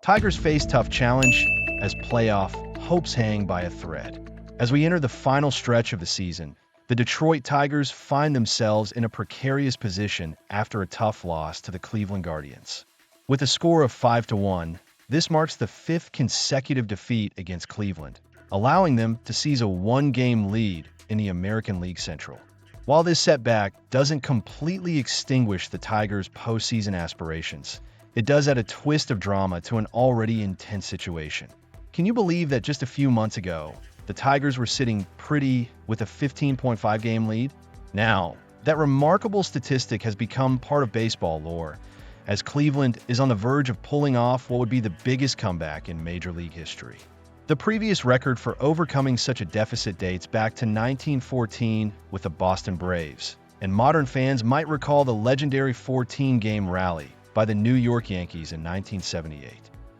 Tigers face tough challenge as playoff hopes hang by a thread. As we enter the final stretch of the season, the Detroit Tigers find themselves in a precarious position after a tough loss to the Cleveland Guardians. With a score of 5-1, this marks the fifth consecutive defeat against Cleveland, allowing them to seize a one-game lead in the American League Central. While this setback doesn't completely extinguish the Tigers' postseason aspirations, it does add a twist of drama to an already intense situation. Can you believe that just a few months ago, the Tigers were sitting pretty with a 15.5 game lead? Now, that remarkable statistic has become part of baseball lore, as Cleveland is on the verge of pulling off what would be the biggest comeback in Major League history. The previous record for overcoming such a deficit dates back to 1914 with the Boston Braves, and modern fans might recall the legendary 14-game rally by the New York Yankees in 1978.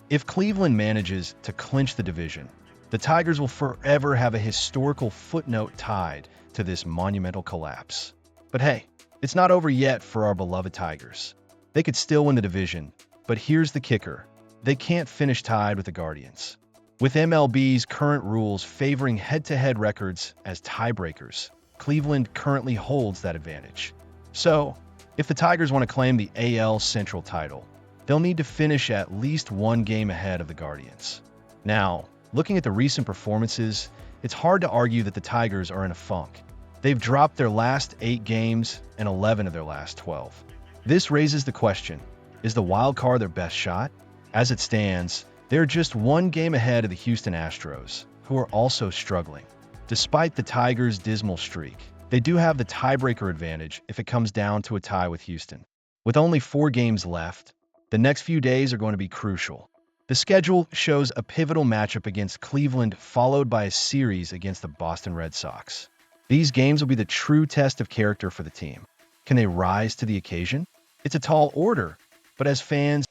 If Cleveland manages to clinch the division, the Tigers will forever have a historical footnote tied to this monumental collapse. But hey, it's not over yet for our beloved Tigers. They could still win the division, but here's the kicker. They can't finish tied with the Guardians. With MLB's current rules favoring head-to-head records as tiebreakers, Cleveland currently holds that advantage. So, if the Tigers want to claim the AL Central title, they'll need to finish at least one game ahead of the Guardians. Now, looking at the recent performances, it's hard to argue that the Tigers are in a funk. They've dropped their last 8 games and 11 of their last 12. This raises the question, is the wild card their best shot? As it stands, they're just one game ahead of the Houston Astros, who are also struggling. Despite the Tigers' dismal streak, they do have the tiebreaker advantage if it comes down to a tie with Houston. With only 4 games left, the next few days are going to be crucial. The schedule shows a pivotal matchup against Cleveland, followed by a series against the Boston Red Sox. These games will be the true test of character for the team. Can they rise to the occasion? It's a tall order, but as fans,